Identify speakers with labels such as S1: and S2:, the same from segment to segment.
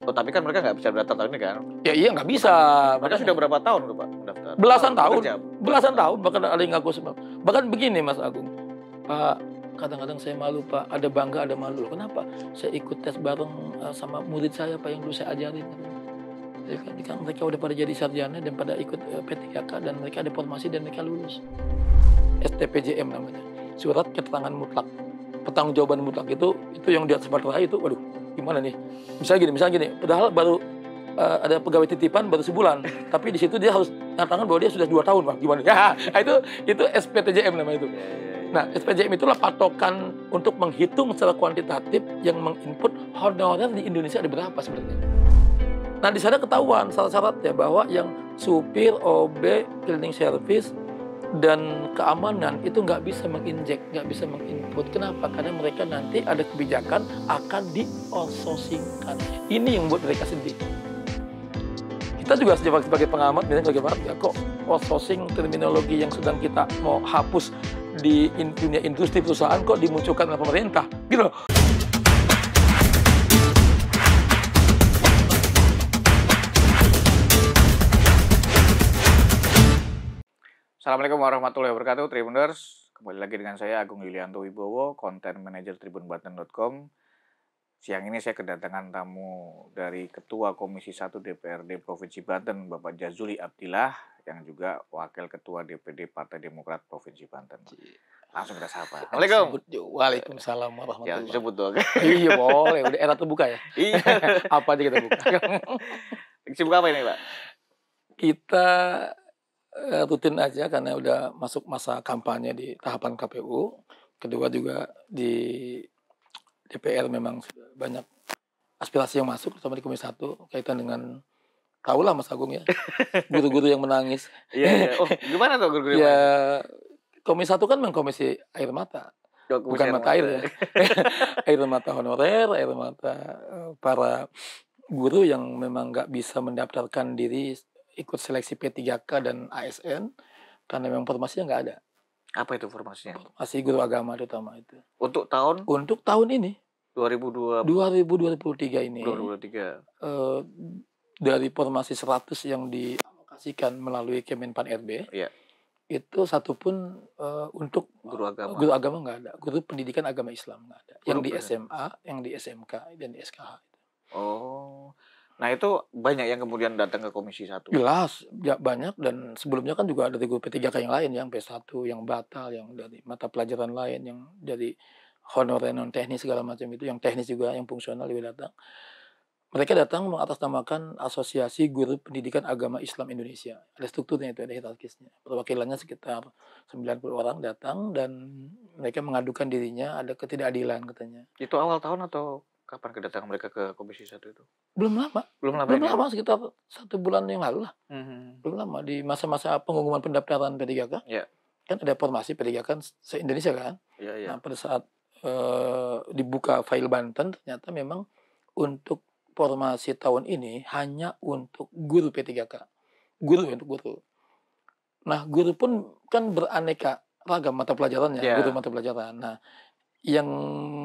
S1: Oh, tapi kan mereka nggak bisa daftar tahun ini kan?
S2: Ya iya nggak bisa.
S1: Mereka sudah berapa tahun tuh Pak mendaftar?
S2: Belasan tahun.
S1: Bekerja?
S2: Belasan tahun. Bahkan ada yang ngaku sebab. Bahkan begini Mas Agung. Pak, kadang-kadang saya malu Pak. Ada bangga, ada malu. Kenapa? Saya ikut tes bareng sama murid saya Pak yang dulu saya ajarin. Kan mereka udah pada jadi sarjana dan pada ikut P3K dan mereka ada formasi dan mereka lulus. STPJM namanya. Surat keterangan mutlak. Pertanggungjawaban mutlak itu yang di atas materai itu, waduh, gimana nih? Misalnya gini, padahal baru ada pegawai titipan baru sebulan, tapi di situ dia harus ngatakan bahwa dia sudah 2 tahun, Pak. Gimana? Ya, itu SPTJM namanya itu. Nah, SPTJM itulah patokan untuk menghitung secara kuantitatif yang menginput honorer di Indonesia ada berapa sebenarnya. Nah, di sana ketahuan syarat-syaratnya bahwa yang supir, OB, cleaning service, dan keamanan itu nggak bisa menginjek, nggak bisa menginput. Kenapa? Karena mereka nanti ada kebijakan akan di-outsourcingkan. Ini yang buat mereka sedih. Kita juga sebagai pengamat, bagaimana kok outsourcing terminologi yang sedang kita mau hapus di dunia industri perusahaan kok dimunculkan oleh pemerintah, gitu loh.
S1: Assalamualaikum warahmatullahi wabarakatuh, Tribuners. Kembali lagi dengan saya Agung Yulianto Wibowo, Content Manager tribunbanten.com. Siang ini saya kedatangan tamu dari Ketua Komisi 1 DPRD Provinsi Banten, Bapak Jazuli Abdillah, yang juga Wakil Ketua DPD Partai Demokrat Provinsi Banten. Langsung kita sapa. Assalamualaikum.
S2: Waalaikumsalam warahmatullahi
S1: Ya,
S2: wabarakatuh.
S1: disebut dong.
S2: Iya boleh, udah era terbuka ya.
S1: Iya.
S2: Apa aja kita buka.
S1: Sibuk apa ini, Pak?
S2: Kita rutin aja karena udah masuk masa kampanye di tahapan KPU. Kedua juga di DPR memang sudah banyak aspirasi yang masuk, terutama di Komisi 1 kaitan dengan, tahulah Mas Agung ya, guru-guru yang menangis.
S1: Iya. Oh, gimana tuh guru-guru?
S2: Ya, Komisi 1 kan memang komisi air mata, bukan mata air ya. Air mata honorer, air mata para guru yang memang nggak bisa mendaftarkan diri ikut seleksi P3K dan ASN karena memang formasinya nggak ada.
S1: Apa itu formasinya?
S2: Formasi guru agama terutama itu.
S1: Untuk tahun
S2: Untuk tahun ini
S1: 2023
S2: ini
S1: 2023.
S2: dari formasi 100 yang dialokasikan melalui Kemenpan RB,
S1: Iya.
S2: itu satu pun untuk
S1: Guru agama.
S2: Guru agama nggak ada. Guru pendidikan agama Islam nggak ada. Yang di
S1: Guru
S2: SMA, yang di SMK, dan di SKH.
S1: Oh. Nah, itu banyak yang kemudian datang ke Komisi 1.
S2: Jelas, ya banyak, dan sebelumnya kan juga ada guru P3K yang lain, yang P1, yang batal, yang dari mata pelajaran lain, yang dari honorer non teknis segala macam itu, yang teknis juga, yang fungsional juga datang. Mereka datang mengatasnamakan Asosiasi Guru Pendidikan Agama Islam Indonesia. Ada strukturnya itu, ada hierarkisnya. Perwakilannya sekitar 90 orang datang dan mereka mengadukan dirinya ada ketidakadilan katanya.
S1: Itu awal tahun atau kapan kedatangan mereka ke Komisi 1 itu?
S2: Belum lama,
S1: Belum lama.
S2: sekitar 1 bulan yang lalu lah.
S1: Hmm.
S2: Belum lama, di masa-masa pengumuman pendaftaran P3K.
S1: Ya.
S2: Kan ada formasi P3K kan se-Indonesia kan.
S1: Ya.
S2: Nah, pada saat dibuka file Banten, ternyata memang untuk formasi tahun ini hanya untuk guru P3K. Untuk guru. Nah, guru pun kan beraneka ragam mata pelajarannya, guru mata pelajaran. Nah, yang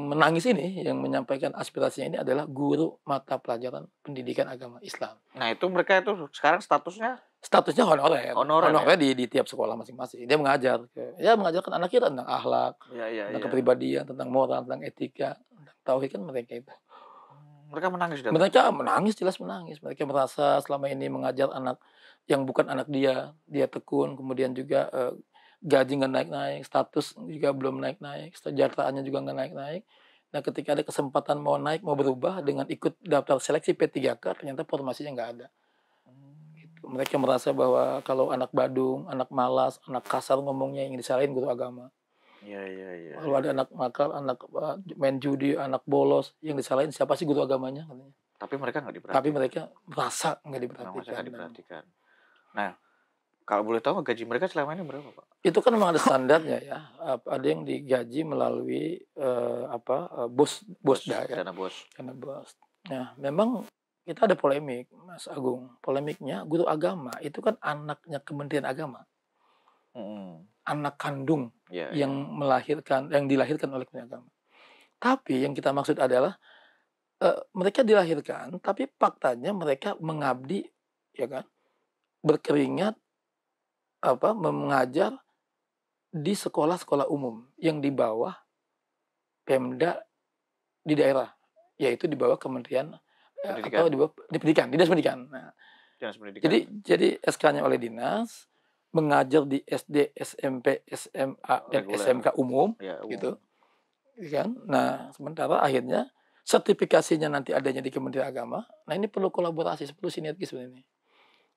S2: menangis ini, yang menyampaikan aspirasinya ini adalah guru mata pelajaran pendidikan agama Islam.
S1: Nah, itu mereka itu sekarang statusnya
S2: Honorer
S1: ya?
S2: di tiap sekolah masing-masing. Dia mengajarkan anak kita tentang akhlak, tentang kepribadian, tentang moral, tentang etika, tentang tauhid, kan mereka itu.
S1: Mereka menangis.
S2: Mereka menangis, jelas menangis. Mereka merasa selama ini mengajar anak yang bukan anak dia tekun, kemudian juga gaji nggak naik-naik, status juga belum naik-naik, sejahteraannya juga nggak naik-naik. Nah, ketika ada kesempatan mau naik, mau berubah dengan ikut daftar seleksi P3K, ternyata formasinya nggak ada. Gitu. Mereka merasa bahwa kalau anak badung, anak malas, anak kasar ngomongnya yang disalahin guru agama.
S1: Iya.
S2: Kalau ada anak nakal, anak main judi, anak bolos, yang disalahin siapa sih guru agamanya katanya.
S1: Tapi mereka nggak diperhatikan.
S2: Tapi mereka merasa nggak
S1: diperhatikan. Nah, kalau boleh tahu gaji mereka selama ini berapa, Pak?
S2: Itu kan memang ada standarnya ya. Ada yang digaji melalui dana bos. Nah, memang kita ada polemik, Mas Agung. Polemiknya guru agama itu kan anaknya Kementerian Agama. Anak kandung yang dilahirkan oleh Kementerian Agama. Tapi yang kita maksud adalah mereka dilahirkan, tapi faktanya mereka mengabdi, ya kan, berkeringat, mengajar di sekolah-sekolah umum yang di bawah Pemda di daerah, yaitu di bawah Kementerian atau di bawah Dinas Pendidikan. Nah,
S1: Dinas Pendidikan.
S2: jadi SK-nya oleh dinas, mengajar di SD, SMP, SMA, dan
S1: Reguler.
S2: SMK umum,
S1: Ya, umum.
S2: gitu, kan? Nah, sementara akhirnya sertifikasinya nanti adanya di Kementerian Agama. Nah, ini perlu kolaborasi, perlu sinergi sebenarnya.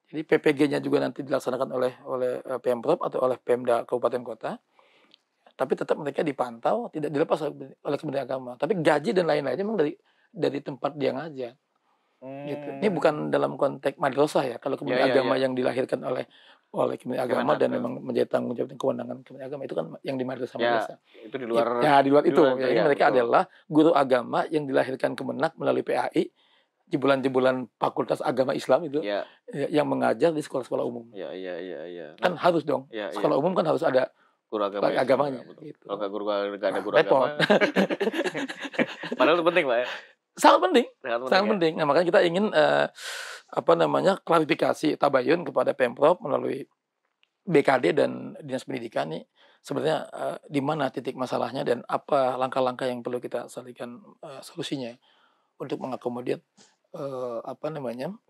S2: Jadi PPG-nya juga nanti dilaksanakan oleh Pemprov atau oleh Pemda kabupaten kota. Tapi tetap mereka dipantau, tidak dilepas oleh Kementerian Agama. Tapi gaji dan lain-lainnya memang dari tempat dia ngajar. Gitu. Ini bukan dalam konteks madrasah ya. Kalau Kementerian Agama yang dilahirkan oleh Kementerian Agama dan memang menjadi tanggung jawab dan kewenangan Kementerian Agama, itu kan yang di madrasah.
S1: Itu di luar.
S2: Ya, di luar itu. Ya, ini mereka adalah guru agama yang dilahirkan Kemenak melalui PAI, jebolan-jebolan Fakultas Agama Islam itu, yang mengajar di sekolah-sekolah umum.
S1: Iya.
S2: Kan harus dong. Sekolah umum kan harus ada
S1: guru
S2: agamanya. Gitu.
S1: Kalau nggak ada guru agama. Padahal itu penting, Pak ya.
S2: Sangat penting. Nah, makanya kita ingin klarifikasi tabayun kepada Pemprov melalui BKD dan Dinas Pendidikan nih, sebenarnya di mana titik masalahnya dan apa langkah-langkah yang perlu kita salurkan solusinya untuk mengakomodir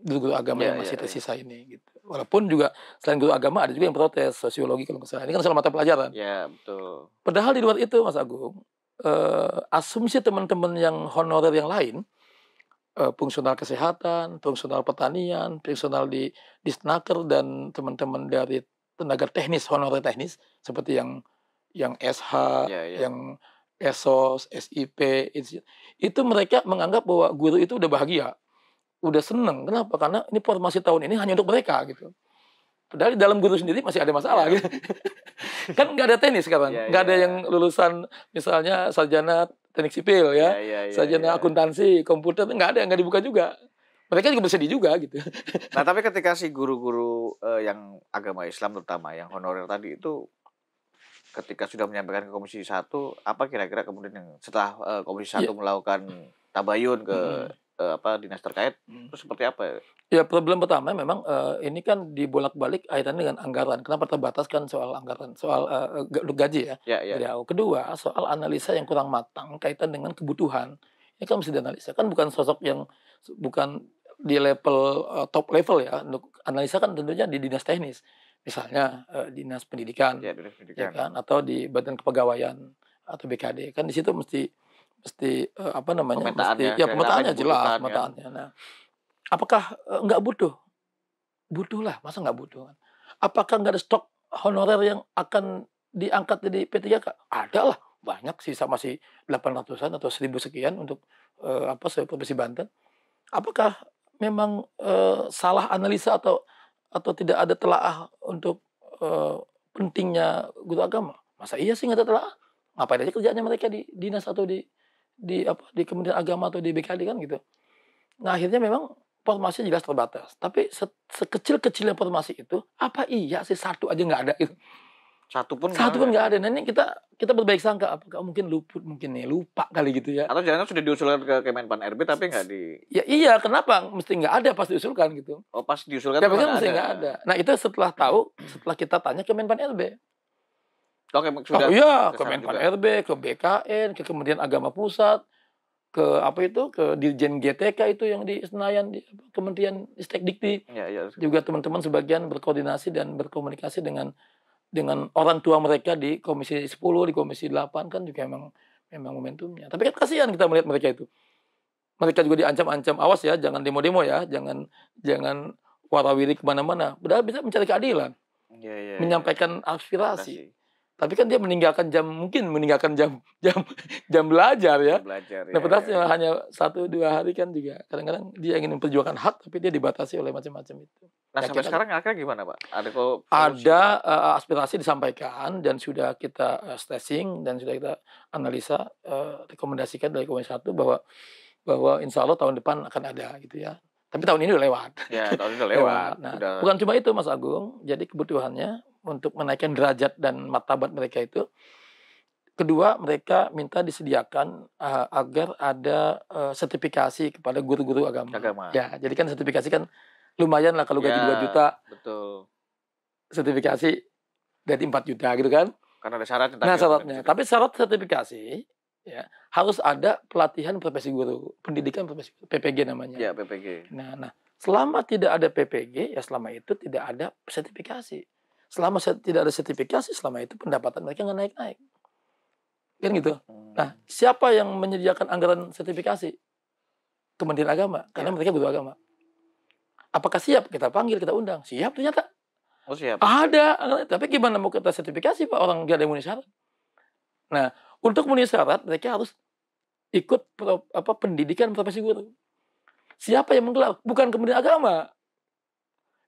S2: guru-guru agama yang masih tersisa ini, gitu. Walaupun juga selain guru agama ada juga yang protes sosiologi kalau nggak salah. Ini kan salah mata pelajaran.
S1: Ya, betul.
S2: Padahal di luar itu, Mas Agung, asumsi teman-teman yang honorer yang lain, fungsional kesehatan, fungsional pertanian, fungsional di Snaker dan teman-teman dari tenaga teknis, honorer teknis seperti yang SH, yang ESOS, SIP, itu mereka menganggap bahwa guru itu udah bahagia, udah seneng. Kenapa? Karena ini formasi tahun ini hanya untuk mereka, gitu. Padahal di dalam guru sendiri masih ada masalah, gitu. Kan nggak ada teknis sekarang, nggak ada yang lulusan misalnya sarjana teknik sipil sarjana akuntansi, komputer, nggak dibuka juga. Mereka juga bersedih juga, gitu.
S1: Nah, tapi ketika si guru-guru yang agama Islam terutama yang honorer tadi itu ketika sudah menyampaikan ke Komisi 1, apa kira-kira kemudian yang setelah Komisi 1 melakukan tabayun ke dinas terkait, itu seperti apa?
S2: Ya, problem pertama memang ini kan dibolak-balik kaitannya dengan anggaran. Kenapa terbatas kan soal anggaran, soal gaji ya. Kedua, soal analisa yang kurang matang kaitan dengan kebutuhan. Ini kan mesti dianalisa. Kan bukan sosok yang bukan di level top level ya. Untuk analisa kan tentunya di dinas teknis. Misalnya dinas pendidikan, ya kan, atau di badan kepegawaian atau BKD. Kan di situ mesti pemetaannya jelas, pemetaannya. Nah, apakah nggak butuh? Butuh lah, masa nggak butuh? Apakah nggak ada stok honorer yang akan diangkat di P3K? Ada lah, banyak, sisa masih 800-an atau 1000 sekian untuk Provinsi Banten. Apakah memang salah analisa atau tidak ada telaah untuk pentingnya guru agama? Masa iya sih nggak ada telaah? Ngapain aja kerjanya mereka di dinas atau di Kementerian Agama atau di BKD kan, gitu. Nah, akhirnya memang formasi jelas terbatas. Tapi sekecil-kecilnya formasi itu, apa iya sih satu aja nggak ada, gitu. Satu pun nggak ada. Nah, ini kita berbaik sangka, apakah mungkin lupa kali, gitu ya.
S1: Atau jangan sudah diusulkan ke Kemenpan RB tapi nggak di.
S2: Ya iya, kenapa mesti nggak ada pas diusulkan, gitu.
S1: Oh, pas diusulkan
S2: ya, mesti nggak ada. Nah, itu setelah kita tanya Kemenpan RB. Kemenpan RB, ke BKN, ke Kementerian Agama Pusat, ke Dirjen GTK itu yang di Senayan, di Kementerian Ristek-Dikti. Juga teman-teman sebagian berkoordinasi dan berkomunikasi dengan orang tua mereka di Komisi 10, di Komisi 8 kan juga memang momentumnya. Tapi kan kasihan kita melihat mereka itu. Mereka juga diancam-ancam, awas ya, jangan demo-demo ya, jangan warawiri kemana-mana. Padahal bisa mencari keadilan, menyampaikan aspirasi. Tapi kan dia meninggalkan jam belajar ya. Nah, padahal hanya 1-2 hari kan juga. Kadang-kadang dia ingin memperjuangkan hak, tapi dia dibatasi oleh macam-macam itu.
S1: Nah, sampai sekarang akhirnya gimana, Pak?
S2: Ada aspirasi disampaikan dan sudah kita stressing dan sudah kita analisa, rekomendasikan dari Komisi 1 bahwa insya Allah tahun depan akan ada, gitu ya. Tapi tahun ini udah lewat.
S1: Ya, tahun ini udah lewat.
S2: Nah, bukan cuma itu, Mas Agung. Jadi kebutuhannya untuk menaikkan derajat dan martabat mereka itu Kedua, mereka minta disediakan agar ada sertifikasi kepada guru-guru agama. Ya, jadi kan sertifikasi kan lumayan lah kalau gaji 2 juta.
S1: Betul.
S2: Sertifikasi gaji 4 juta gitu kan.
S1: Karena ada syaratnya.
S2: Nah, syaratnya. Tapi syarat sertifikasi ya harus ada pelatihan profesi guru, pendidikan profesi guru, PPG namanya.
S1: Ya, PPG.
S2: Nah, selama tidak ada PPG, ya selama itu tidak ada sertifikasi. Selama tidak ada sertifikasi, selama itu pendapatan mereka nggak naik-naik. Kan gitu. Nah, siapa yang menyediakan anggaran sertifikasi? Kementerian Agama, karena mereka guru agama. Apakah siap? Kita panggil, kita undang. Siap ternyata.
S1: Oh, siap.
S2: Ada, tapi gimana mau kita sertifikasi Pak, orang nggak ada memenuhi syarat. Nah, untuk memenuhi syarat mereka harus ikut pendidikan profesi guru. Siapa yang menggelar? Bukan Kementerian Agama.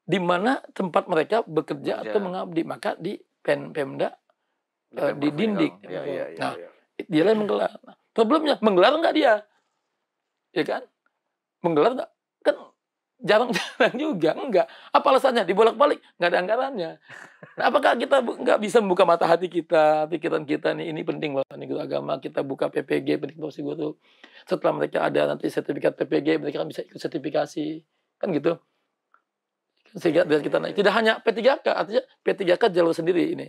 S2: Di mana tempat mereka bekerja atau mengabdi, maka di Pemda dididik. Nah, dia yang menggelar. Nah, problemnya menggelar nggak dia? Ya kan? Menggelar nggak? Kan jarang-jarang juga. Enggak. Apa alasannya? Dibolak-balik. Nggak ada anggarannya. Nah, apakah kita nggak bisa membuka mata hati kita, pikiran kita nih, ini penting loh, ini guru agama, kita buka PPG, pendidikan profesi guru. Setelah mereka ada nanti sertifikat PPG, mereka kan bisa ikut sertifikasi. Kan gitu. Sehingga kita naik. Tidak hanya P3K, artinya P3K jalur sendiri ini.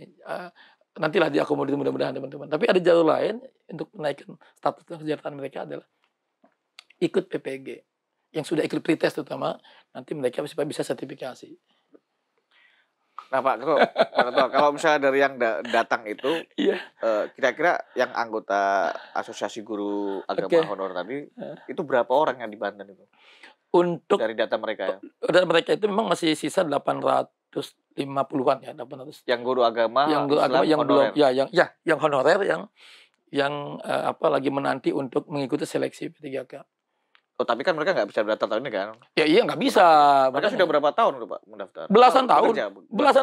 S2: Nantilah diakomodir mudah-mudahan teman-teman. Tapi ada jalur lain untuk menaikkan status kesejahteraan mereka adalah ikut PPG. Yang sudah ikut pretest terutama, nanti mereka bisa sertifikasi.
S1: Nah Pak Ketua, kalau misalnya dari yang datang itu, kira-kira yang anggota Asosiasi Guru Agama Honor tadi, itu berapa orang yang di Banten itu?
S2: Untuk
S1: dari data mereka ya?
S2: Data mereka itu memang masih sisa 850-an ya, 800.
S1: Yang guru agama,
S2: yang guru agama yang
S1: honorer.
S2: belum, yang honorer, yang lagi menanti untuk mengikuti seleksi P3K.
S1: Oh, tapi kan mereka nggak bisa mendaftar tahun ini kan?
S2: Ya iya nggak bisa.
S1: Mereka sudah berapa tahun Pak mendaftar?
S2: Belasan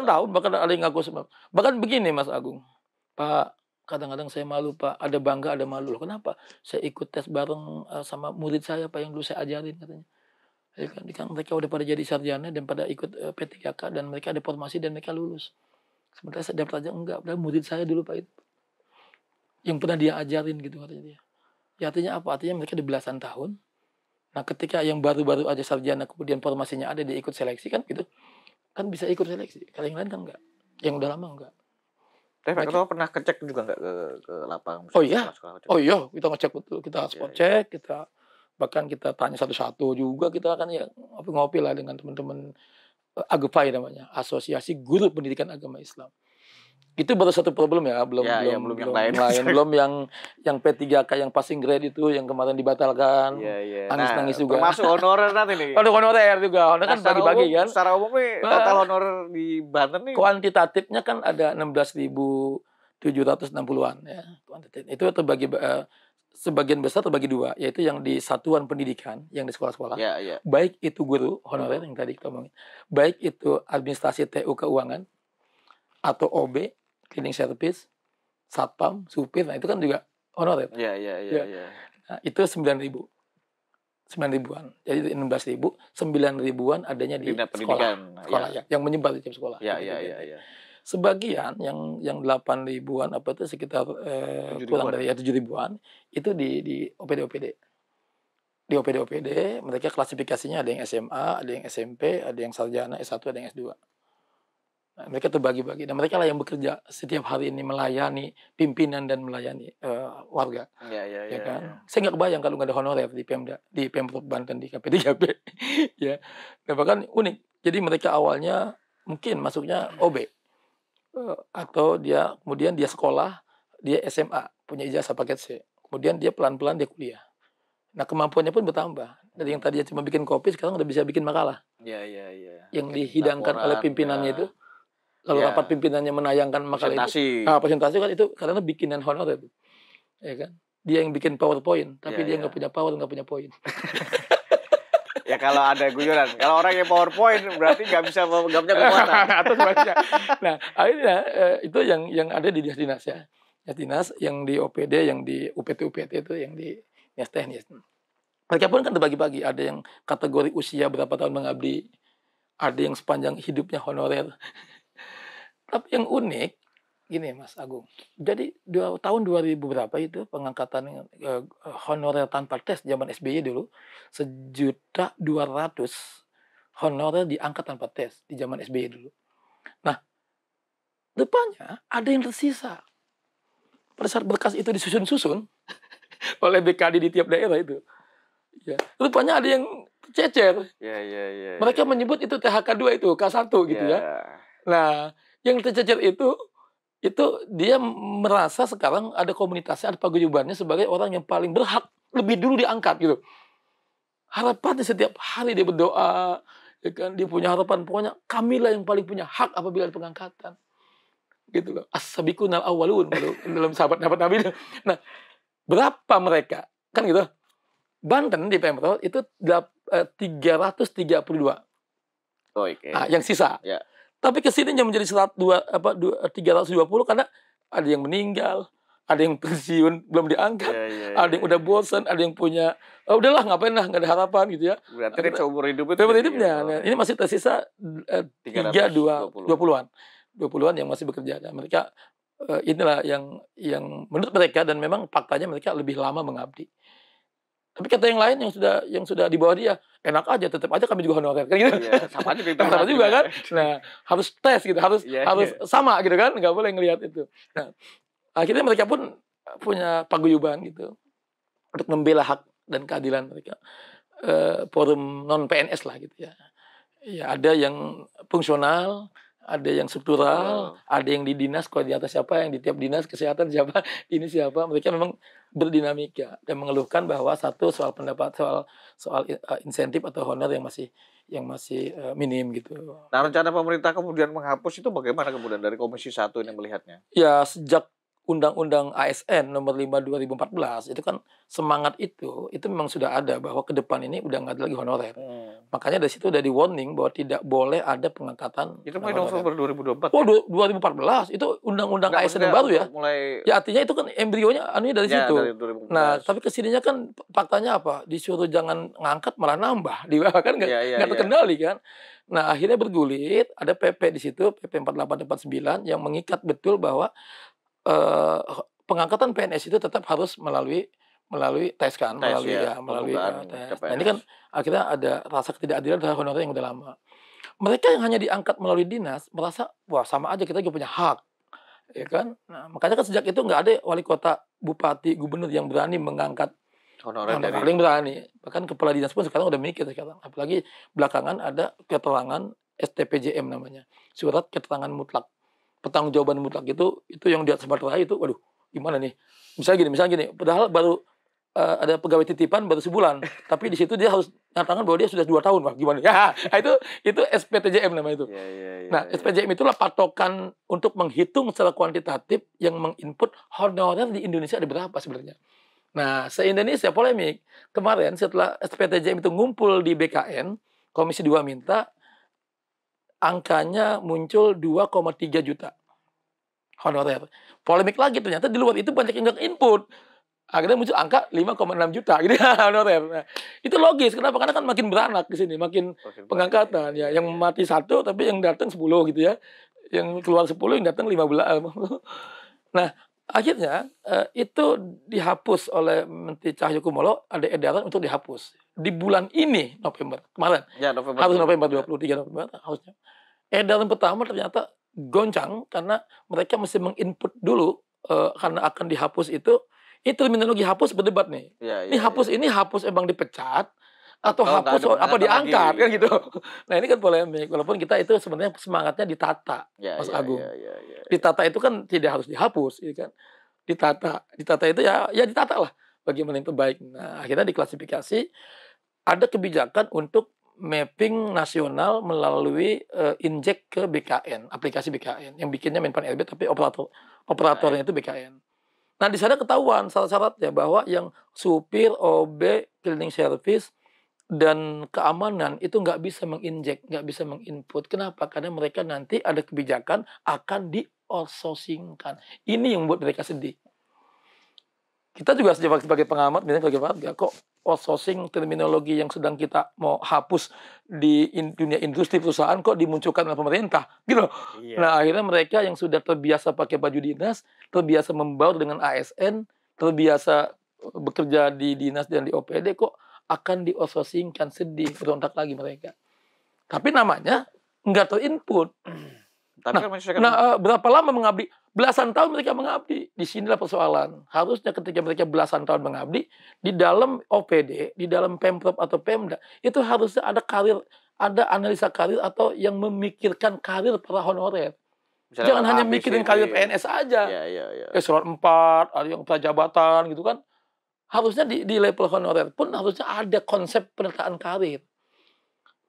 S2: tahun, bahkan ada yang ngaku sebab. Bahkan begini Mas Agung, Pak, kadang-kadang saya malu Pak, ada bangga ada malu. Kenapa? Saya ikut tes bareng sama murid saya Pak yang dulu saya ajarin katanya. Ya kan mereka udah pada jadi sarjana dan pada ikut P3K dan mereka ada formasi dan mereka lulus. Sementara saya daftar aja enggak, padahal murid saya dulu Pak itu. Yang pernah dia ajarin gitu katanya dia. Ya artinya apa? Artinya mereka udah belasan tahun. Nah, ketika yang baru-baru aja sarjana kemudian formasinya ada dia ikut seleksi kan gitu. Kan bisa ikut seleksi. Kalau yang lain kan enggak. Yang udah lama enggak.
S1: Tapi Pak Ketua pernah ngecek juga enggak ke lapangan?
S2: Oh iya. Oh iya, kita ngecek betul. Kita spot check, kita bahkan kita tanya satu-satu juga, kita akan ya ngopi-ngopi lah dengan teman-teman AGPAI namanya, Asosiasi Guru Pendidikan Agama Islam. Itu baru satu problem ya, belum yang lain. Belum yang P3K yang passing grade itu yang kemarin dibatalkan. Nangis-nangis juga.
S1: Termasuk honorer nanti nih.
S2: Ada honorer juga. Honorer kan bagi-bagi kan.
S1: Secara umum nih total honorer di Banten nih.
S2: Kuantitatifnya kan ada 16.760-an ya. Itu terbagi sebagian besar terbagi dua, yaitu yang di satuan pendidikan, yang di sekolah-sekolah. Baik itu guru honorer yang tadi kita omongin, baik itu administrasi TU keuangan, atau OB, cleaning service, satpam, supir, nah itu kan juga honorer. Nah, itu 9.000. 9.000-an. Jadi 16.000, 9.000-an adanya di sekolah. Yang menyebar di sekolah. Sebagian yang 8.000-an apa itu sekitar kurang dari 7.000-an itu di OPD. Di OPD mereka klasifikasinya ada yang SMA, ada yang SMP, ada yang sarjana, S1, ada yang S2. Nah, mereka terbagi-bagi dan mereka lah yang bekerja setiap hari ini melayani pimpinan dan melayani warga. Ya kan? Saya nggak kebayang kalau nggak ada honorer di Pemda, di Pemprov Banten, di KP3P. Ya. Dan bahkan unik. Jadi mereka awalnya mungkin masuknya OB. Atau kemudian dia sekolah, dia SMA, punya ijazah paket C. Kemudian dia pelan-pelan dia kuliah. Nah, kemampuannya pun bertambah. Dari yang tadinya cuma bikin kopi, sekarang udah bisa bikin makalah. Yang dihidangkan oleh pimpinannya itu. Kalau rapat pimpinannya menayangkan makalah itu. Presentasi kan itu karena bikinan honorer itu. Ya kan? Dia yang bikin PowerPoint, tapi dia nggak punya power, nggak punya poin.
S1: Ya kalau ada guyonan, kalau orang yang PowerPoint berarti nggak punya kekuatan.
S2: Atau sebaliknya. Nah, akhirnya itu yang ada di dinas ya. Dinas yang di OPD, yang di UPT itu, yang di dinas teknis. Mereka pun kan terbagi-bagi. Ada yang kategori usia berapa tahun mengabdi, ada yang sepanjang hidupnya honorer. Tapi yang unik, gini Mas Agung. Jadi tahun 2000 berapa itu pengangkatan honorer tanpa tes zaman SBY dulu 1.200.000 honorer diangkat tanpa tes di zaman SBY dulu. Nah, rupanya ada yang tersisa. Pada saat berkas itu disusun-susun oleh BKD di tiap daerah itu. Ya, rupanya ada yang cecer. Mereka menyebut itu THK2 itu, K1 gitu ya. Nah, yang tercecer itu dia merasa sekarang ada komunitasnya, ada paguyubannya sebagai orang yang paling berhak lebih dulu diangkat gitu. Harapannya setiap hari dia berdoa, ya kan, dia punya harapan, pokoknya kamilah yang paling punya hak apabila ada pengangkatan. Gitu loh. As-sabiqunal awwalun dalam sahabat Nabi. Nah, berapa mereka? Kan gitu. Banten di Pemprov itu 332. Nah, yang sisa.
S1: Ya.
S2: Tapi kesininya menjadi 320 karena ada yang meninggal, ada yang pensiun belum diangkat, ada yang udah bosan, ada yang punya udahlah ngapain lah, nggak ada harapan gitu ya.
S1: Berarti seumur hidup itu.
S2: Seumur hidupnya. Nah, ini masih tersisa 320-an. 20-an yang masih bekerja. Dan mereka inilah yang menurut mereka, dan memang faktanya mereka lebih lama mengabdi. Tapi kata yang lain yang sudah di bawah dia, enak aja, tetap aja kami juga honorer kan gitu.
S1: Iya, sama
S2: juga kan. Nah, harus tes gitu, harus sama gitu kan, nggak boleh ngelihat itu. Nah, akhirnya mereka pun punya paguyuban gitu untuk membela hak dan keadilan mereka. Forum non PNS lah gitu ya. Ya, ada yang fungsional, ada yang struktural, ada yang di dinas koordinator siapa, yang di tiap dinas kesehatan siapa, ini siapa. Mereka memang berdinamika dan mengeluhkan bahwa satu soal pendapat, soal insentif atau honor yang masih minim gitu.
S1: Nah, rencana pemerintah kemudian menghapus itu bagaimana kemudian dari Komisi 1 ini melihatnya?
S2: Ya, sejak Undang-Undang ASN nomor 5 2014 itu kan semangat itu memang sudah ada bahwa ke depan ini udah nggak ada lagi honorer. Makanya dari situ udah di warning bahwa tidak boleh ada pengangkatan.
S1: Itu mulai November 2024.
S2: Oh, 2014 itu Undang-Undang ASN yang baru ya. Ya artinya itu kan embrionya dari situ. Dari 2014. Nah, tapi kesininya kan faktanya apa? Disuruh jangan ngangkat malah nambah, di bawah kan nggak terkendali kan. Nah, akhirnya bergulir, ada PP di situ, PP 4849 yang mengikat betul bahwa pengangkatan PNS itu tetap harus melalui tes kan, melalui tes. Nah, ini kan akhirnya ada rasa ketidakadilan terhadap honorer yang udah lama. Mereka yang hanya diangkat melalui dinas merasa wah sama aja kita juga punya hak, ya kan. Nah, makanya kan sejak itu nggak ada wali kota, bupati, gubernur yang berani mengangkat honorer paling berani. Bahkan kepala dinas pun sekarang udah mikir sekarang. Apalagi belakangan ada keterangan STPJM namanya, surat keterangan mutlak. Pertanggungjawaban mutlak itu yang di atas materai itu, waduh, gimana nih? Misalnya gini, padahal baru ada pegawai titipan baru sebulan, tapi di situ dia harus nyatakan bahwa dia sudah 2 tahun, wah gimana? Ya, itu SPTJM namanya itu. Nah, SPTJM itulah patokan untuk menghitung secara kuantitatif yang menginput honorer di Indonesia ada berapa sebenarnya. Nah, se-Indonesia polemik. Kemarin setelah SPTJM itu ngumpul di BKN, Komisi 2 minta angkanya muncul 2,3 juta honorer. Polemik lagi, ternyata di luar itu banyak yang nggak input. Akhirnya muncul angka 5,6 juta gitu ya, honorer. Nah, itu logis. Kenapa? Karena kan makin beranak di sini, makin pengangkatan ya. Yang mati 1 tapi yang datang 10 gitu ya. Yang keluar 10 yang datang 15. Nah, akhirnya itu dihapus oleh Menteri Cahyokumolo, ada edaran untuk dihapus di bulan ini, November kemarin.
S1: Ya, November.
S2: Harus November 23 November harusnya. Edaran pertama ternyata goncang karena mereka mesti menginput dulu karena akan dihapus itu terminologi hapus berdebat nih. Ini hapus emang dipecat atau hapus apa diangkat kan gitu. Nah, ini kan polemik. Walaupun kita itu sebenarnya semangatnya ditata, Mas Agung. Ditata itu kan tidak harus dihapus, gitu kan. Ditata itu ya ditata lah bagaimana yang terbaik. Nah, akhirnya diklasifikasi, ada kebijakan untuk mapping nasional melalui injek ke BKN, aplikasi BKN yang bikinnya Menpan RB tapi operatornya itu BKN. Nah, di sana ketahuan syarat-syaratnya bahwa yang supir, OB, cleaning service dan keamanan itu nggak bisa menginjek, nggak bisa menginput. Kenapa? Karena mereka nanti ada kebijakan akan di-outsourcing-kan. Ini yang membuat mereka sedih. Kita juga sebagai pengamat, sebagai warga, kok outsourcing terminologi yang sedang kita mau hapus di dunia industri perusahaan kok dimunculkan oleh pemerintah gitu loh.
S1: Iya.
S2: Nah akhirnya mereka yang sudah terbiasa pakai baju dinas, terbiasa membaur dengan ASN, terbiasa bekerja di dinas dan di OPD kok akan di outsourcingkan, sedih, berontak lagi mereka. Tapi namanya nggak terinput.
S1: Tapi kan menyesuaikan.
S2: Berapa lama mengabdi? Belasan tahun mereka mengabdi. Di sinilah persoalan. Harusnya ketika mereka belasan tahun mengabdi, di dalam OPD, di dalam Pemprov atau Pemda, itu harusnya ada karir, ada analisa karir atau yang memikirkan karir para honorer.
S1: Misalnya
S2: Jangan hanya mikirin karir PNS aja.
S1: Iya.
S2: Eselon 4, ada yang prajabatan gitu kan. Harusnya di level honorer pun harusnya ada konsep penataan karir.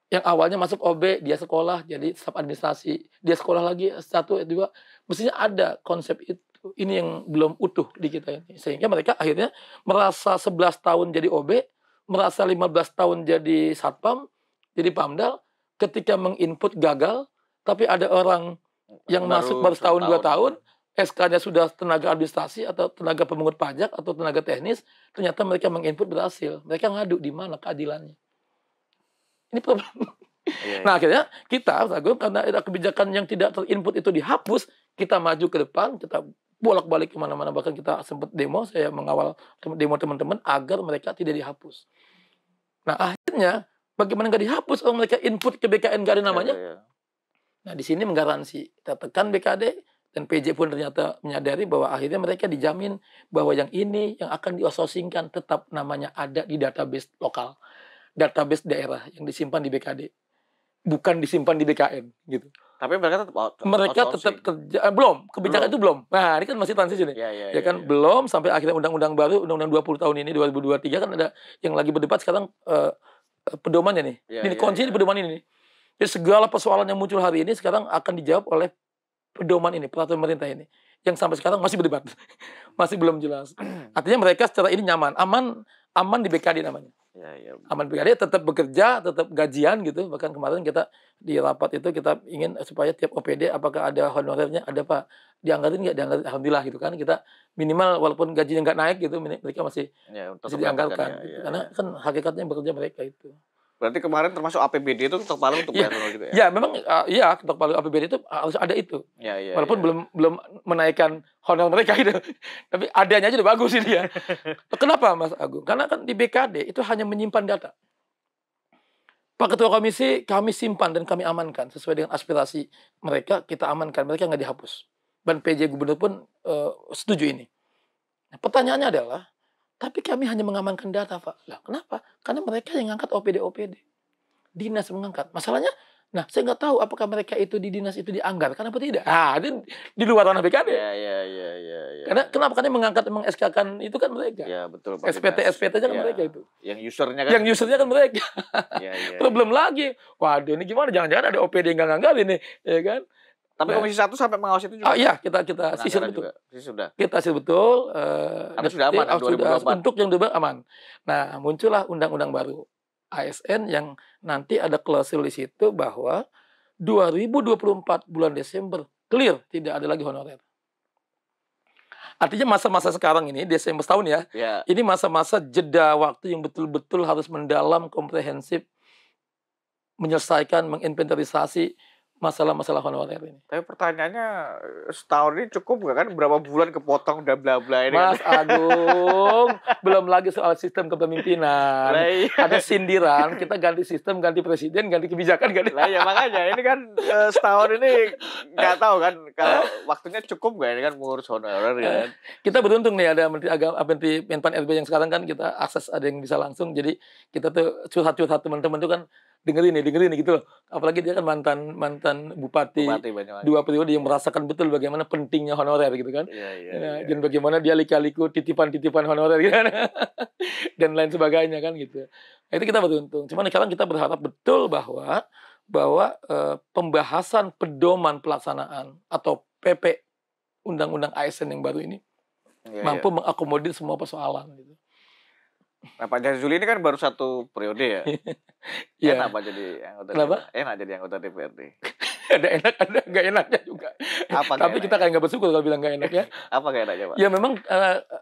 S2: Yang awalnya masuk OB, dia sekolah jadi staf administrasi, dia sekolah lagi S1, S2, mestinya ada konsep itu. Ini yang belum utuh di kita ini. Sehingga mereka akhirnya merasa 11 tahun jadi OB, merasa 15 tahun jadi satpam, jadi pamdal, ketika menginput gagal, tapi ada orang yang masuk baru setahun 2 tahun, SK-nya sudah tenaga administrasi atau tenaga pemungut pajak atau tenaga teknis, ternyata mereka menginput berhasil. Mereka ngadu di mana keadilannya. Ini problem.
S1: Iya.
S2: Nah akhirnya kita karena ada kebijakan yang tidak terinput itu dihapus, kita maju ke depan, kita bolak-balik kemana-mana, bahkan kita sempat demo, saya mengawal demo teman-teman agar mereka tidak dihapus. Nah akhirnya bagaimana nggak dihapus kalau mereka input ke BKN nggak ada namanya?
S1: Iya.
S2: Nah di sini menggaransi, kita tekan BKD dan PJ pun ternyata menyadari bahwa akhirnya mereka dijamin bahwa yang ini yang akan di-outsourcingkan tetap namanya ada di database lokal. Database daerah yang disimpan di BKD, bukan disimpan di BKN gitu.
S1: Tapi mereka
S2: tetap kerja, belum kebijakan itu belum. Nah ini kan masih transisi nih, ya kan. Belum sampai akhirnya undang-undang baru, undang-undang 20 tahun ini 2023 kan ada yang lagi berdebat sekarang pedomannya nih. Ini kunci di pedoman ini nih. Jadi segala persoalan yang muncul hari ini sekarang akan dijawab oleh pedoman ini, peraturan pemerintah ini, yang sampai sekarang masih berdebat, masih belum jelas. Artinya mereka secara ini nyaman, aman di BKD namanya.
S1: Ya.
S2: Aman BKD tetap bekerja, tetap gajian gitu. Bahkan kemarin kita di rapat itu kita ingin supaya tiap OPD apakah ada honorernya, ada Pak, dianggarin nggak, dianggarin, alhamdulillah gitu kan. Kita minimal walaupun gajinya nggak naik gitu, mereka masih dianggarkan. Gitu. Karena kan hakikatnya bekerja mereka itu.
S1: Berarti kemarin termasuk APBD itu ketok palu untuk bayar honor juga ya?
S2: Ya memang ketok palu APBD itu harus ada itu. Walaupun belum menaikkan honor mereka gitu. Tapi adanya aja udah bagus ini ya. Kenapa Mas Agung? Karena kan di BKD itu hanya menyimpan data. Pak Ketua Komisi kami simpan dan kami amankan sesuai dengan aspirasi mereka, kita amankan, mereka nggak dihapus. Dan PJ Gubernur pun setuju ini. Nah, pertanyaannya adalah, tapi kami hanya mengamankan data, Pak. Lah, kenapa? Karena mereka yang ngangkat OPD. Dinas mengangkat. Masalahnya, nah saya nggak tahu apakah mereka itu di dinas itu dianggarkan apa tidak. Itu di luar ranah BKD.
S1: Iya.
S2: Karena kenapa? Karena mengangkat SK-kan itu kan mereka.
S1: Ya, betul.
S2: SPT-nya kan mereka itu.
S1: Yang usernya
S2: kan mereka.
S1: Iya.
S2: Problem lagi. Waduh, ini gimana? Jangan-jangan ada OPD yang nggak nganggalin nih, ya kan?
S1: Tapi Komisi 1 sampai mengawasi itu juga.
S2: Iya, kita sisir betul. Kita sisir betul.
S1: Karena sudah aman, 2024.
S2: Untuk yang sudah aman. Nah, muncullah undang-undang baru ASN yang nanti ada klausul di situ bahwa 2024 bulan Desember clear tidak ada lagi honorer. Artinya masa-masa sekarang ini Desember tahun ya. Ini masa-masa jeda waktu yang betul-betul harus mendalam, komprehensif, menyelesaikan, menginventarisasi masalah-masalah honorer ini.
S1: Tapi pertanyaannya setahun ini cukup nggak kan? Berapa bulan kepotong dan bla bla ini?
S2: Mas Agung, belum lagi soal sistem kepemimpinan. Ada sindiran, kita ganti sistem, ganti presiden, ganti kebijakan, ganti.
S1: Lah ya makanya ini kan setahun ini nggak tahu kan kalau waktunya cukup nggak ini kan mengurus honorer kan.
S2: Kita beruntung nih ada Menteri Agama, Menteri Menpan RB yang sekarang kan kita akses ada yang bisa langsung. Jadi kita tuh curhat-curhat teman-teman tuh kan dengerin nih gitu loh. Apalagi dia kan mantan bupati 2 periode yang merasakan betul bagaimana pentingnya honorer gitu kan. Dan bagaimana dia lika-liku titipan-titipan honorer gitu kan. Dan lain sebagainya kan gitu. Nah, itu kita beruntung. Cuman sekarang kita berharap betul bahwa pembahasan pedoman pelaksanaan atau PP Undang-Undang ASN yang baru ini mampu mengakomodir semua persoalan gitu.
S1: Nah, Pak Jazuli ini kan baru 1 periode ya. Enak Pak jadi anggota.
S2: Kenapa?
S1: Enak jadi anggota DPRD.
S2: Ada enak, ada nggak enaknya juga.
S1: Apa nggak
S2: Tapi kita
S1: enaknya?
S2: kayak nggak bersyukur kalau bilang nggak enak ya.
S1: Apa nggak enaknya, Pak?
S2: Ya memang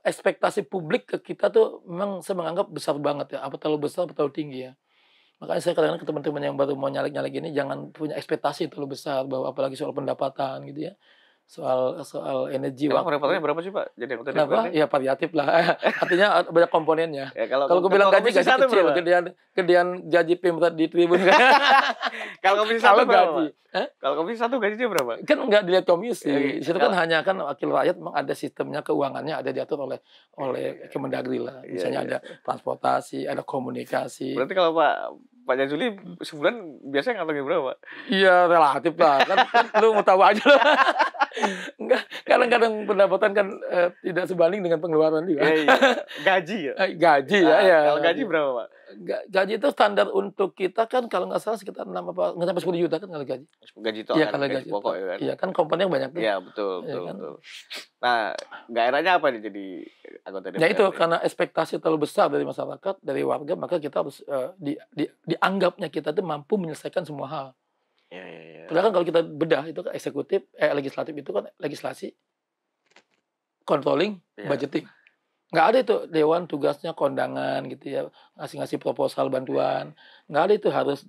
S2: ekspektasi publik ke kita tuh memang saya menganggap besar banget ya. Apa terlalu besar, apa terlalu tinggi ya. Makanya saya kadang-kadang ke teman-teman yang baru mau nyalek-nyalek ini jangan punya ekspektasi terlalu besar bahwa apalagi soal pendapatan gitu ya. Soal soal energi
S1: Emang pendapatannya
S2: waktu.
S1: berapa sih, Pak, jadi anggota
S2: Kenapa?
S1: DPRD?
S2: Ya variatif lah. Artinya banyak komponennya.
S1: Ya kalau
S2: Kalau gue bilang
S1: ketua
S2: gaji
S1: komisi satu
S2: kecil,
S1: berapa?
S2: gedean gaji Pemda di Tribun kan.
S1: Kalau komisi satu
S2: Kalau
S1: berapa,
S2: gaji,
S1: Pak? Kalau komisi satu gajinya berapa?
S2: kan nggak dilihat komisi. Di situ kan
S1: Kalau
S2: hanya kan wakil rakyat memang ada sistemnya keuangannya ada diatur oleh oleh
S1: iya,
S2: Kemendagri lah.
S1: iya,
S2: Misalnya
S1: iya.
S2: ada transportasi, ada komunikasi.
S1: Berarti kalau Pak Jazuli sebulan biasanya ngantongin berapa, Pak?
S2: Iya relatif lah kan lu mau tahu aja lah. Enggak, kadang-kadang pendapatan kan tidak sebanding dengan pengeluaran juga.
S1: Iya, iya. Gaji ya?
S2: Gaji ya,
S1: Nah,
S2: ya.
S1: kalau gaji berapa, Pak?
S2: Gaji itu standar untuk kita kan kalau nggak salah sekitar 6 apa nggak sampai 10 juta kan kalau gaji.
S1: Gaji itu
S2: Iya
S1: kan
S2: kalau
S1: gaji
S2: gaji
S1: pokok
S2: itu.
S1: ya kan?
S2: Iya kan komponen banyak tuh.
S1: Iya, betul,
S2: Iya
S1: betul,
S2: kan.
S1: betul. Nah, nggak enaknya apa nih jadi anggota
S2: Ya itu
S1: DPRD?
S2: karena ekspektasi terlalu besar dari masyarakat, dari warga, maka kita harus dianggapnya kita tuh mampu menyelesaikan semua hal.
S1: Iya, iya, iya.
S2: Padahal kan kalau kita bedah itu kan eksekutif, legislatif itu kan legislasi, controlling,
S1: Iya.
S2: budgeting. Nggak ada itu dewan tugasnya kondangan gitu ya, ngasih-ngasih proposal bantuan. Nggak ada itu harus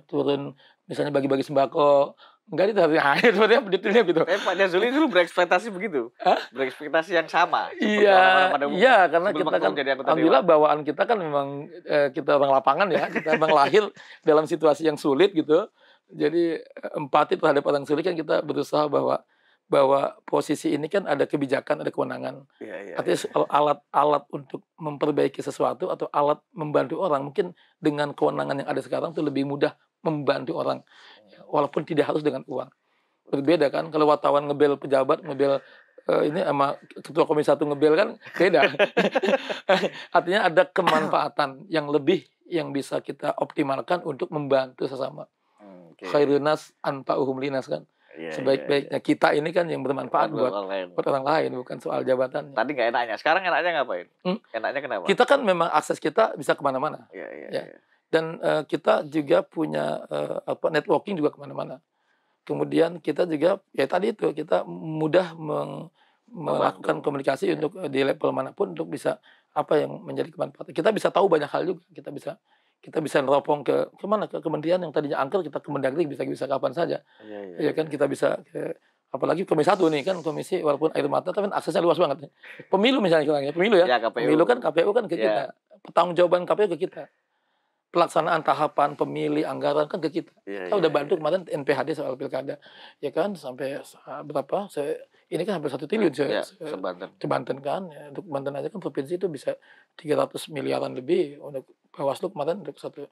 S2: turun misalnya bagi-bagi sembako. Nggak ada itu harus sebenarnya detailnya gitu.
S1: Tapi Pak Jazuli dulu berekspektasi begitu?
S2: Hah?
S1: Berekspektasi yang sama seperti
S2: Iya,
S1: orang-orang pada umumnya
S2: iya karena
S1: sebelum
S2: kita kan
S1: jadi anggota
S2: alhamdulillah
S1: dewan?
S2: bawaan kita kan memang kita orang lapangan ya, kita memang lahir dalam situasi yang sulit gitu. Jadi empati terhadap orang sulit kan kita berusaha bahwa bahwa posisi ini kan ada kebijakan, ada kewenangan.
S1: Iya, iya,
S2: Artinya
S1: iya.
S2: kalau alat-alat untuk memperbaiki sesuatu atau alat membantu orang mungkin dengan kewenangan yang ada sekarang itu lebih mudah membantu orang walaupun tidak harus dengan uang. Berbeda kan kalau wartawan ngebel pejabat, ngebel ini sama ketua komisi 1 ngebel kan beda. Artinya ada kemanfaatan yang lebih yang bisa kita optimalkan untuk membantu sesama.
S1: Oke.
S2: Khairun nas anfa'uhum linas kan.
S1: Iya, iya,
S2: Sebaik-baiknya kita ini kan yang bermanfaat
S1: Buat
S2: buat
S1: orang lain.
S2: orang lain bukan soal jabatan.
S1: Tadi nggak enaknya, sekarang enaknya ngapain? Enaknya kenapa?
S2: Kita kan memang akses kita bisa kemana-mana.
S1: Iya, iya,
S2: Ya.
S1: iya.
S2: Dan kita juga punya networking juga kemana-mana. Kemudian kita juga ya tadi itu kita mudah melakukan komunikasi untuk di level manapun untuk bisa apa yang menjadi kemanfaatan. Kita bisa tahu banyak hal juga. Kita bisa neropong ke mana ke kementerian yang tadinya angker kita ke Mendagri bisa kapan saja.
S1: Iya, iya.
S2: Ya kan kita bisa apalagi komisi 1 nih kan komisi walaupun air mata tapi kan aksesnya luas banget. Pemilu misalnya kurangnya pemilu ya.
S1: Ya, KPU.
S2: Pemilu kan KPU kan ke
S1: Ya.
S2: kita. Pertanggungjawaban KPU ke kita. Pelaksanaan tahapan pemilih anggaran kan ke kita.
S1: Iya,
S2: Kita udah
S1: iya,
S2: bantu kemarin NPHD soal pilkada. Ya kan sampai berapa? Ini kan hampir 1 triliun
S1: iya. Ya, Banten.
S2: ke Banten kan. Ya, untuk Banten aja kan provinsi itu bisa 300 miliaran lebih untuk Bawaslu kemarin untuk 100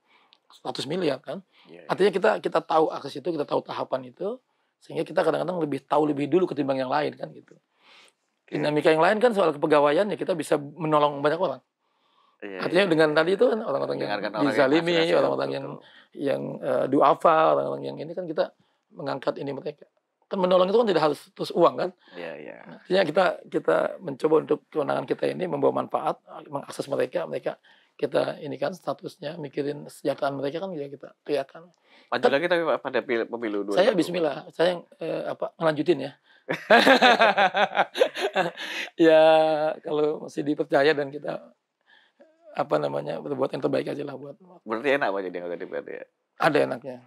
S2: miliar kan.
S1: Iya, iya.
S2: Artinya kita tahu akses itu, kita tahu tahapan itu sehingga kita kadang-kadang tahu lebih dulu ketimbang yang lain kan gitu. Dinamika yang lain kan soal kepegawaian ya kita bisa menolong banyak orang.
S1: Iya,
S2: Artinya
S1: iya.
S2: dengan tadi itu kan orang-orang yang
S1: Dengarkan orang yang
S2: dizalimi,
S1: aspirasi,
S2: orang-orang
S1: betul.
S2: yang duafa, orang-orang yang ini kan kita mengangkat ini mereka. Kan menolong itu kan tidak harus terus uang kan.
S1: Iya, iya.
S2: Artinya kita mencoba untuk kewenangan kita ini membawa manfaat, mengakses mereka kita ini kan statusnya mikirin kesejahteraan mereka kan ya kita teriakan.
S1: Maju lagi tapi Pak, pada pemilu 2024.
S2: Saya bismillah, saya ngelanjutin ya. Ya kalau masih dipercaya dan kita berbuat yang terbaik aja lah buat.
S1: Berarti enak Pak jadi anggota DPRD ya?
S2: Ada enaknya.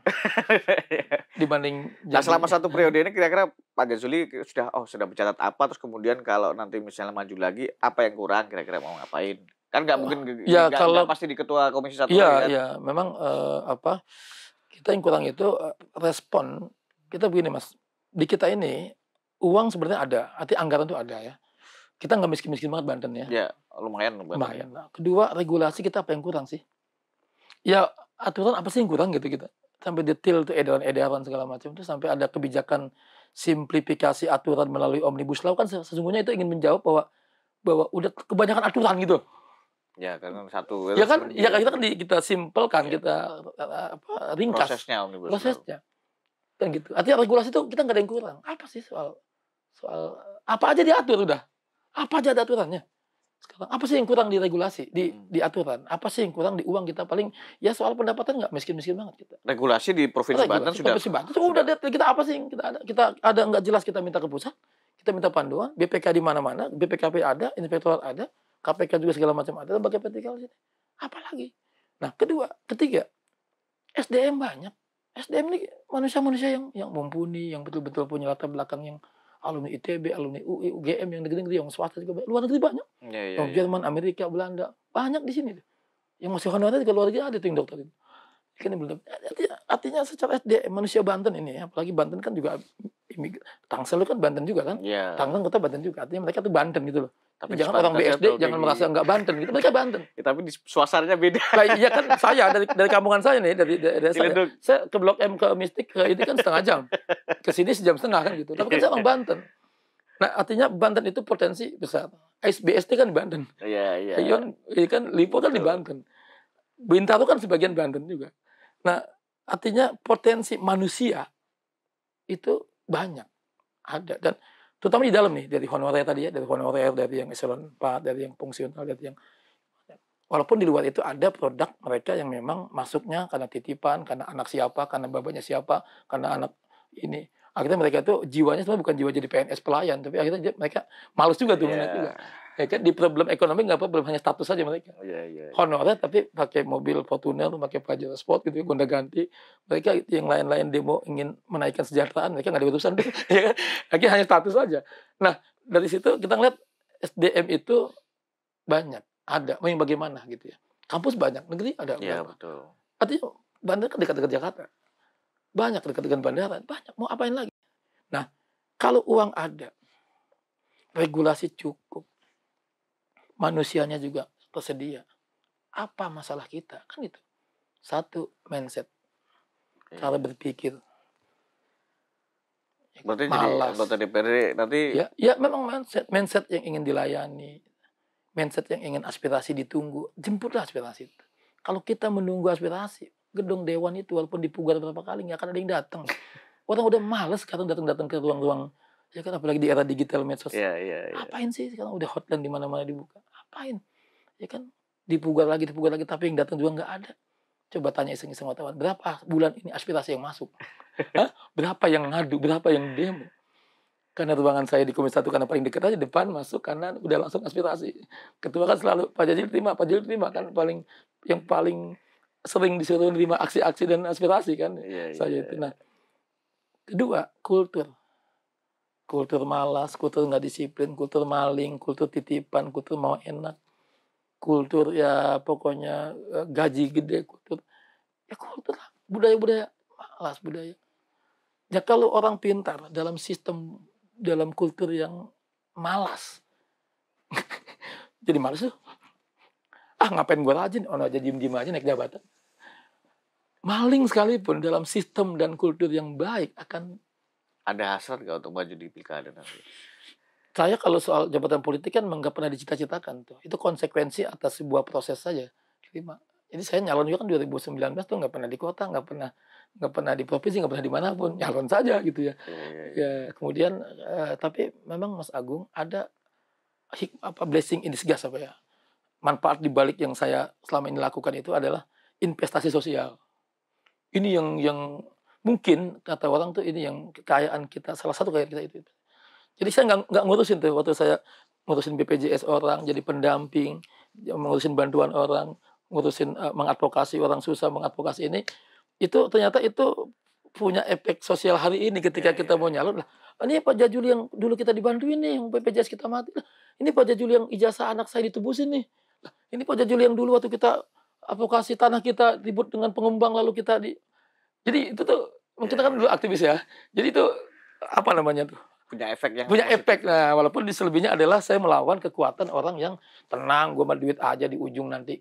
S2: Dibanding
S1: Nah, selama 1 periode ini kira-kira Pak Jazuli sudah mencatat apa, terus kemudian kalau nanti misalnya maju lagi apa yang kurang kira-kira mau ngapain? Kan nggak mungkin
S2: ya,
S1: nggak pasti di ketua komisi 1
S2: Iya,
S1: kan?
S2: iya, memang kita yang kurang itu respon. Kita begini Mas, di kita ini uang sebenarnya ada, arti anggaran itu ada ya. Kita nggak miskin-miskin banget Banten ya.
S1: Ya, lumayan.
S2: Lumayan lah. Kedua, regulasi kita apa yang kurang sih? Ya, aturan apa sih yang kurang gitu kita. Sampai detail tuh edaran-edaran segala macam itu sampai ada kebijakan simplifikasi aturan melalui Omnibus Law kan sesungguhnya itu ingin menjawab bahwa udah kebanyakan aturan gitu.
S1: Ya, kan satu.
S2: Ya kan, kita simpelkan, kita ringkas
S1: prosesnya Omnibus Law.
S2: prosesnya. Kan gitu. Artinya regulasi itu kita nggak ada yang kurang. Apa sih soal apa aja diatur udah. Apa aja ada aturannya. Sekarang apa sih yang kurang di regulasi, di aturan? Apa sih yang kurang di uang kita? Paling ya soal pendapatan nggak miskin-miskin banget kita.
S1: Regulasi di Provinsi Banten sudah
S2: Provinsi Banten udah kita apa sih yang kita ada nggak jelas, kita minta ke pusat, kita minta panduan, BPK di mana-mana, BPKP ada, inspektorat ada, KPK juga segala macam ada, lembaga vertikal sini. Apalagi. Nah, ketiga, SDM banyak. SDM ini manusia-manusia yang mumpuni, yang betul-betul punya latar belakang yang alumni ITB, alumni UI, UGM, yang negeri-negeri, yang swasta juga banyak. Luar negeri banyak. Yang Jerman, Amerika, Belanda, banyak di sini. Yang masih honorer juga luar negeri ada tuh yang dokter itu. Kan belum. Artinya secara SDM manusia Banten ini ya, apalagi Banten kan juga Tangsel kan Banten juga kan. Tangerang kota Banten juga. Artinya mereka tuh Banten gitu loh. Tapi jangan orang BSD jangan merasa nggak Banten gitu. Mereka Banten.
S1: Ya, tapi di suasananya beda.
S2: Nah, iya kan saya dari kampungan saya nih, dari saya ke Blok M ke Mistik ke ini kan setengah jam. Ke sini sejam setengah kan gitu. Tapi kan saya orang Banten. Nah, artinya Banten itu potensi besar. BSD kan di Banten.
S1: Iya.
S2: Ion kan Lipo kan di Banten. Bintaro kan sebagian Banten juga. Nah, artinya potensi manusia itu banyak ada, dan terutama di dalam nih, dari honorer tadi ya, dari honorer, dari yang eselon 4, dari yang fungsional, dari yang walaupun di luar itu ada produk mereka yang memang masuknya karena titipan, karena anak siapa, karena bapaknya siapa, karena anak ini. Akhirnya mereka itu jiwanya sebenarnya bukan jiwa jadi PNS pelayan, tapi akhirnya mereka malas juga tuh juga. Ya kan, di problem ekonomi nggak apa-apa, hanya status saja mereka. Honorer tapi pakai mobil Fortuner, pakai Pajero Sport gitu, gonta-ganti. Mereka yang lain-lain demo ingin menaikkan kesejahteraan, mereka nggak ada urusan. Ya kan? Akhirnya hanya status saja. Nah, dari situ kita ngeliat SDM itu banyak, ada. Mau bagaimana gitu ya. Kampus banyak, negeri ada berapa.
S1: Betul.
S2: Artinya bandar kan dekat dengan Jakarta. Banyak dekat dengan bandara, banyak. Mau apain lagi? Nah, kalau uang ada, regulasi cukup, manusianya juga tersedia, apa masalah kita? Kan itu. Satu, mindset. Cara berpikir.
S1: Berarti
S2: malas.
S1: Jadi anggota DPRD nanti...
S2: Ya memang mindset yang ingin dilayani. Mindset yang ingin aspirasi ditunggu. Jemputlah aspirasi itu. Kalau kita menunggu aspirasi, gedung dewan itu walaupun dipugar berapa kali, nggak akan ada yang datang. Orang udah males sekarang datang ke ruang-ruang. Ya kan, apalagi di era digital medsos. Apain sih sekarang udah hotline di mana-mana dibuka? Apain? Ya kan, dipugar lagi, tapi yang datang juga nggak ada. Coba tanya iseng-iseng wartawan, berapa bulan ini aspirasi yang masuk? Berapa yang ngadu, berapa yang demo? Karena ruangan saya di Komisi 1 karena paling dekat aja, depan masuk karena udah langsung aspirasi. Ketua kan selalu Pak Jajil terima kan yang paling sering disuruh terima aksi-aksi dan aspirasi kan. Saya itu. Nah, kedua, kultur malas, kultur nggak disiplin, kultur maling, kultur titipan, kultur mau enak, kultur ya pokoknya gaji gede, kultur lah, budaya malas, budaya. Ya kalau orang pintar dalam sistem, dalam kultur yang malas, jadi malas tuh. Ngapain gue rajin, aja diem-diem aja naik jabatan. Maling sekalipun dalam sistem dan kultur yang baik akan
S1: ada hasrat nggak untuk maju di pilkada nanti?
S2: Saya kalau soal jabatan politik kan nggak pernah dicita-citakan tuh. Itu konsekuensi atas sebuah proses saja. Jadi saya nyalon juga kan 2019 tuh nggak pernah di kota, nggak pernah di provinsi, nggak pernah dimanapun, nyalon saja gitu ya. Ya kemudian tapi memang Mas Agung ada blessing in disguise apa ya? Manfaat dibalik yang saya selama ini lakukan itu adalah investasi sosial. Ini yang mungkin kata orang tuh ini yang kekayaan kita, salah satu kekayaan kita itu. Jadi saya nggak ngurusin tuh waktu saya ngurusin BPJS orang, jadi pendamping, ngurusin bantuan orang, ngurusin mengadvokasi orang susah, mengadvokasi ini, itu ternyata itu punya efek sosial hari ini ketika kita mau nyalon lah. Ini Pak Jajuli yang dulu kita dibantuin nih, yang BPJS kita mati. Ini Pak Jajuli yang ijazah anak saya ditebusin nih. Ini Pak Jajuli yang dulu waktu kita advokasi tanah kita ribut dengan pengembang lalu kita jadi itu tuh kita kan dulu aktivis ya. Jadi itu apa namanya tuh?
S1: Punya efek.
S2: Nah, walaupun di selebihnya adalah saya melawan kekuatan orang yang tenang, gue mah duit aja di ujung nanti.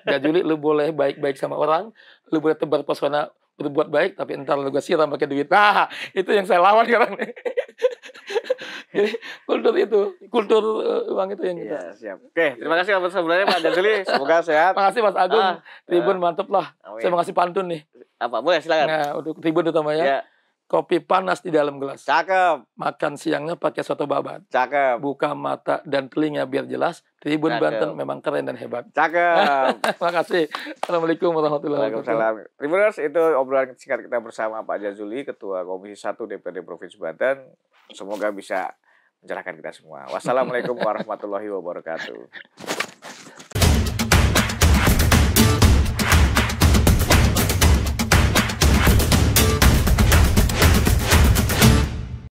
S2: Jajuli lu boleh baik-baik sama orang, lu boleh tebar pesona berbuat baik, tapi entar lu gue siram pakai duit. Nah, itu yang saya lawan sekarang. Jadi kultur uang itu yang kita.
S1: Iya, siap. Oke, terima kasih atas sebenarnya Pak Jajuli. Semoga sehat.
S2: Makasih Mas Agung. Tribun mantep lah. Saya mau kasih pantun nih.
S1: Apa? Boleh, silakan.
S2: Nah, untuk Tribun utamanya. Kopi panas di dalam gelas.
S1: Cakep.
S2: Makan siangnya pakai soto babat.
S1: Cakep.
S2: Buka mata dan telinga biar jelas. Tribun
S1: Cakep.
S2: Banten memang keren dan hebat.
S1: Cakep.
S2: Terima kasih. Assalamualaikum warahmatullahi wabarakatuh.
S1: Waalaikumsalam. Tribuners, itu obrolan singkat kita bersama Pak Jazuli, Ketua Komisi 1 DPRD Provinsi Banten. Semoga bisa mencerahkan kita semua. Wassalamualaikum warahmatullahi wabarakatuh.